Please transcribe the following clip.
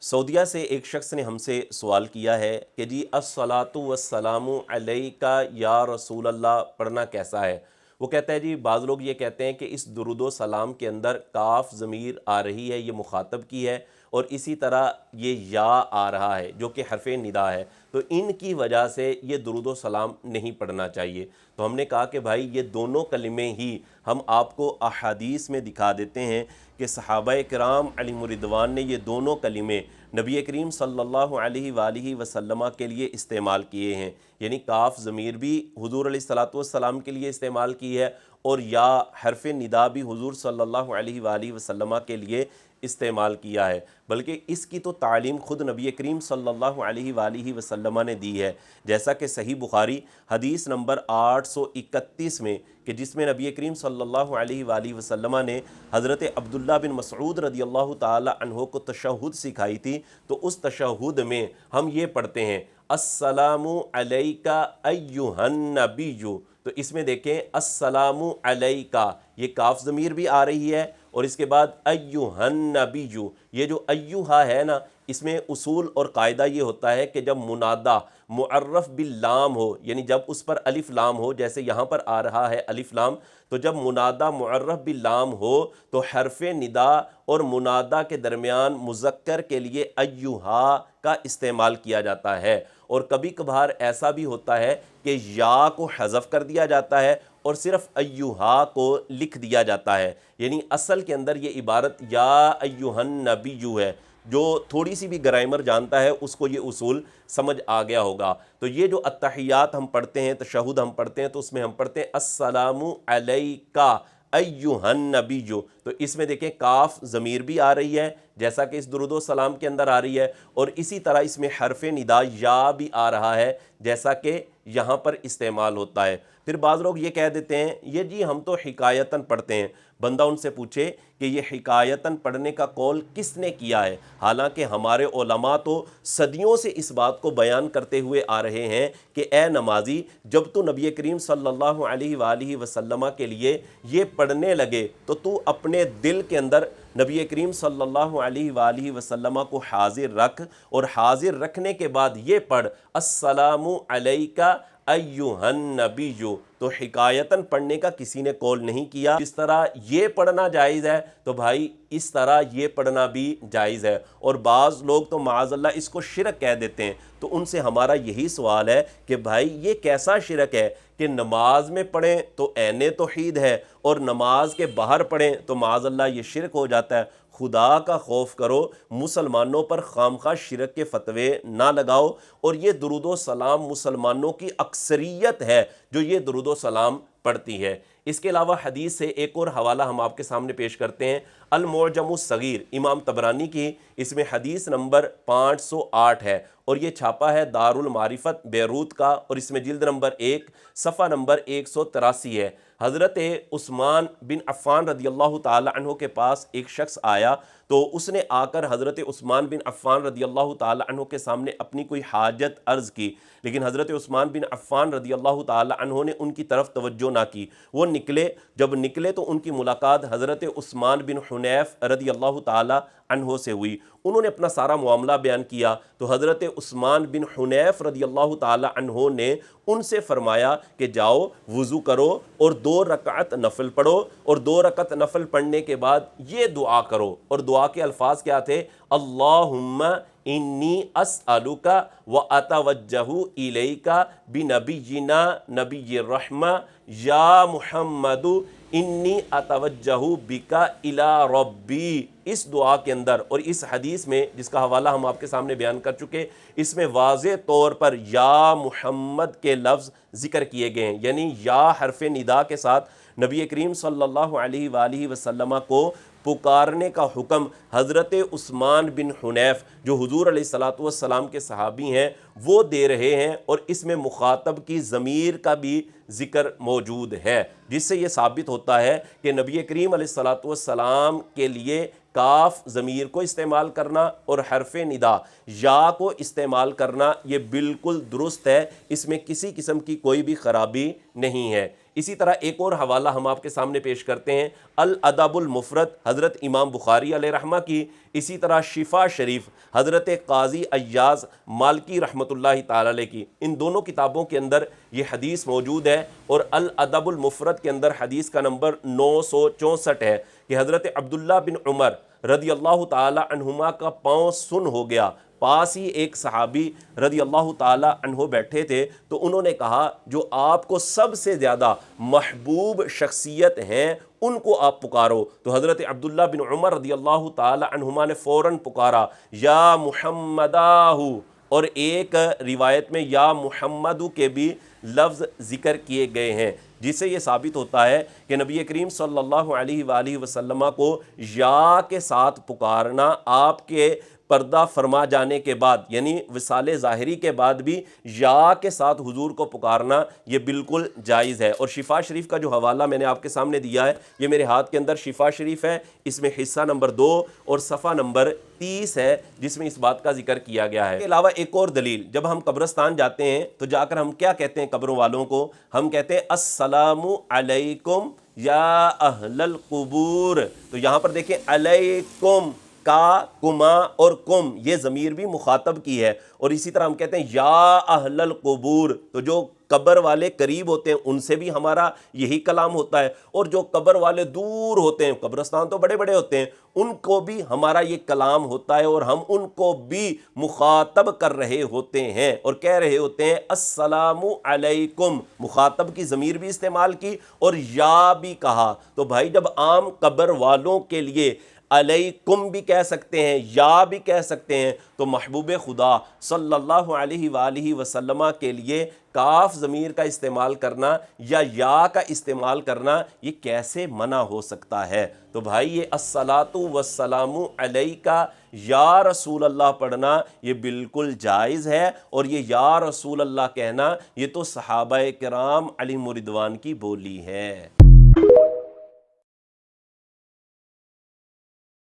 سعودیہ سے ایک شخص نے ہم سے سوال کیا ہے کہ جی الصلاۃ والسلام علیکہ یا رسول اللہ پڑھنا کیسا ہے؟ وہ کہتا ہے جی بعض لوگ یہ کہتے ہیں کہ اس درود و سلام کے اندر کاف ضمیر آ رہی ہے، یہ مخاطب کی ہے، اور اسی طرح یہ یا آ رہا ہے جو کہ حرف ندا ہے، تو ان کی وجہ سے یہ درود و سلام نہیں پڑھنا چاہیے۔ تو ہم نے کہا کہ بھائی یہ دونوں کلمے ہی ہم آپ کو احادیث میں دکھا دیتے ہیں کہ صحابہ کرام علیہم الرضوان نے یہ دونوں کلمے نبی کریم صلی اللہ علیہ وآلہ وسلم کے لیے استعمال کیے ہیں، یعنی کاف ضمیر بھی حضور علیہ الصلوۃ والسلام کے لیے استعمال کی ہے، اور یا حرف ندا بھی حضور صلی اللہ علیہ وآلہ وسلم کے لیے استعمال کیا ہے، بلکہ اس کی تو تعلیم خود نبی کریم صلی اللہ علیہ وآلہ وسلم نے دی ہے، جیسا کہ صحیح بخاری حدیث نمبر 831 میں کہ جس میں نبی کریم صلی اللہ علیہ وآلہ وسلم نے حضرت عبداللہ بن مسعود رضی اللہ تعالی عنہ کو تشہد سکھائی تھی، تو اس تشہد میں ہم یہ پڑھتے ہیں السلام علیکہ ایہا النبی، تو اس میں دیکھیں السلام علیکہ، یہ کاف ضمیر بھی آ رہی ہے، اور اس کے بعد ایہا النبی، یہ جو ایہا ہے نا، اس میں اصول اور قاعدہ یہ ہوتا ہے کہ جب منادہ معرف باللام ہو، یعنی جب اس پر الف لام ہو، جیسے یہاں پر آ رہا ہے الف لام، تو جب منادہ معرف باللام ہو تو حرف ندا اور منادہ کے درمیان مذکر کے لیے ایہا کا استعمال کیا جاتا ہے، اور کبھی کبھار ایسا بھی ہوتا ہے کہ یا کو حذف کر دیا جاتا ہے اور صرف ایہا کو لکھ دیا جاتا ہے، یعنی اصل کے اندر یہ عبارت یا ایہا النبی ہے۔ جو تھوڑی سی بھی گرامر جانتا ہے اس کو یہ اصول سمجھ آ گیا ہوگا۔ تو یہ جو التحیات ہم پڑھتے ہیں، تشہد ہم پڑھتے ہیں، تو اس میں ہم پڑھتے ہیں السلام علیکہ ایہا النبی، تو اس میں دیکھیں کاف ضمیر بھی آ رہی ہے جیسا کہ اس درود و سلام کے اندر آ رہی ہے، اور اسی طرح اس میں حرف ندا یا بھی آ رہا ہے جیسا کہ یہاں پر استعمال ہوتا ہے۔ پھر بعض لوگ یہ کہہ دیتے ہیں یہ جی ہم تو حکایتاً پڑھتے ہیں، بندہ ان سے پوچھے کہ یہ حکایتاً پڑھنے کا قول کس نے کیا ہے؟ حالانکہ ہمارے علماء تو صدیوں سے اس بات کو بیان کرتے ہوئے آ رہے ہیں کہ اے نمازی، جب تو نبی کریم صلی اللہ علیہ وآلہ وسلم کے لیے یہ پڑھنے لگے تو تو اپنے دل کے اندر نبی کریم صلی اللہ علیہ وآلہ وسلم کو حاضر رکھ، اور حاضر رکھنے کے بعد یہ پڑھ السلام علیکہ ایہا النبی، تو حکایتاً پڑھنے کا کسی نے قول نہیں کیا۔ جس طرح یہ پڑھنا جائز ہے تو بھائی اس طرح یہ پڑھنا بھی جائز ہے، اور بعض لوگ تو معاذ اللہ اس کو شرک کہہ دیتے ہیں۔ تو ان سے ہمارا یہی سوال ہے کہ بھائی یہ کیسا شرک ہے کہ نماز میں پڑھیں تو عین توحید ہے، اور نماز کے باہر پڑھیں تو معاذ اللہ یہ شرک ہو جاتا ہے۔ خدا کا خوف کرو، مسلمانوں پر خامخواہ شرک کے فتوے نہ لگاؤ، اور یہ درود و سلام مسلمانوں کی اکثریت ہے جو یہ درود و سلام پڑھتی ہے۔ اس کے علاوہ حدیث سے ایک اور حوالہ ہم آپ کے سامنے پیش کرتے ہیں، المعجم الصغیر امام طبرانی کی، اس میں حدیث نمبر 508 ہے، اور یہ چھاپا ہے دار المعرفت بیروت کا، اور اس میں جلد نمبر 1 صفحہ نمبر 183 ہے۔ حضرت عثمان بن عفان رضی اللہ تعالی عنہ کے پاس ایک شخص آیا، تو اس نے آ کر حضرت عثمان بن عفان رضی اللہ تعالی عنہ کے سامنے اپنی کوئی حاجت عرض کی، لیکن حضرت عثمان بن عفان رضی اللہ تعالی عنہ نے ان کی طرف توجہ نہ کی۔ وہ نکلے، جب نکلے تو ان کی ملاقات حضرت عثمان بن حنیف رضی اللہ تعالی عنہ سے ہوئی۔ انہوں نے اپنا سارا معاملہ بیان کیا، تو حضرت عثمان بن حنیف رضی اللہ تعالی عنہ نے ان سے فرمایا کہ جاؤ وضو کرو اور 2 رکعت نفل پڑھو، اور 2 رکعت نفل پڑھنے کے بعد یہ دعا کرو، اور دعا کے الفاظ کیا تھے؟ اللہم انی اسألک واتوجہ الیک بنبینا نبی الرحمہ یا محمد انی اتوجہ بک الی ربی۔ اس دعا کے اندر اور اس حدیث میں جس کا حوالہ ہم آپ کے سامنے بیان کر چکے، اس میں واضح طور پر یا محمد کے لفظ ذکر کیے گئے ہیں، یعنی یا حرف ندا کے ساتھ نبی کریم صلی اللہ علیہ وآلہ وسلم کو پکارنے کا حکم حضرت عثمان بن حنیف جو حضور علیہ الصلوۃ والسلام کے صحابی ہیں وہ دے رہے ہیں، اور اس میں مخاطب کی ضمیر کا بھی ذکر موجود ہے، جس سے یہ ثابت ہوتا ہے کہ نبی کریم علیہ الصلوۃ والسلام کے لیے کاف ضمیر کو استعمال کرنا اور حرف ندا یا کو استعمال کرنا یہ بالکل درست ہے، اس میں کسی قسم کی کوئی بھی خرابی نہیں ہے۔ اسی طرح ایک اور حوالہ ہم آپ کے سامنے پیش کرتے ہیں، الادب المفرد حضرت امام بخاری علیہ رحمہ کی، اسی طرح شفا شریف حضرت قاضی ایاز مالکی رحمۃ اللہ تعالی علیہ کی، ان دونوں کتابوں کے اندر یہ حدیث موجود ہے، اور الادب المفرد کے اندر حدیث کا نمبر 964 ہے کہ حضرت عبداللہ بن عمر رضی اللہ تعالی عنہما کا پاؤں سن ہو گیا، پاس ہی ایک صحابی رضی اللہ تعالی عنہ بیٹھے تھے، تو انہوں نے کہا جو آپ کو سب سے زیادہ محبوب شخصیت ہیں ان کو آپ پکارو، تو حضرت عبداللہ بن عمر رضی اللہ تعالی عنہما نے فوراً پکارا یا محمداہ، اور ایک روایت میں یا محمدو کے بھی لفظ ذکر کیے گئے ہیں، جس سے یہ ثابت ہوتا ہے کہ نبی کریم صلی اللہ علیہ وآلہ وسلم کو یا کے ساتھ پکارنا آپ کے پردہ فرما جانے کے بعد، یعنی وصال ظاہری کے بعد بھی یا کے ساتھ حضور کو پکارنا یہ بالکل جائز ہے۔ اور شفا شریف کا جو حوالہ میں نے آپ کے سامنے دیا ہے، یہ میرے ہاتھ کے اندر شفا شریف ہے، اس میں حصہ نمبر 2 اور صفحہ نمبر 30 ہے جس میں اس بات کا ذکر کیا گیا ہے۔ اس کے علاوہ ایک اور دلیل، جب ہم قبرستان جاتے ہیں تو جا کر ہم کیا کہتے ہیں قبروں والوں کو؟ ہم کہتے ہیں السلام علیکم یا اہل القبور، تو یہاں پر دیکھیں علیکم، کا، کما اور کم، یہ ضمیر بھی مخاطب کی ہے، اور اسی طرح ہم کہتے ہیں یا اہل القبور، تو جو قبر والے قریب ہوتے ہیں ان سے بھی ہمارا یہی کلام ہوتا ہے، اور جو قبر والے دور ہوتے ہیں، قبرستان تو بڑے بڑے ہوتے ہیں، ان کو بھی ہمارا یہ کلام ہوتا ہے، اور ہم ان کو بھی مخاطب کر رہے ہوتے ہیں اور کہہ رہے ہوتے ہیں السلام علیکم، مخاطب کی ضمیر بھی استعمال کی اور یا بھی کہا۔ تو بھائی جب عام قبر والوں کے لیے علیکم بھی کہہ سکتے ہیں یا بھی کہہ سکتے ہیں، تو محبوب خدا صلی اللہ علیہ وآلہ وسلم کے لیے کاف ضمیر کا استعمال کرنا یا کا استعمال کرنا یہ کیسے منع ہو سکتا ہے؟ تو بھائی یہ الصلاۃ والسلام علیکہ یا رسول اللہ پڑھنا یہ بالکل جائز ہے، اور یہ یا رسول اللہ کہنا یہ تو صحابہ کرام علیہم رضوان کی بولی ہے۔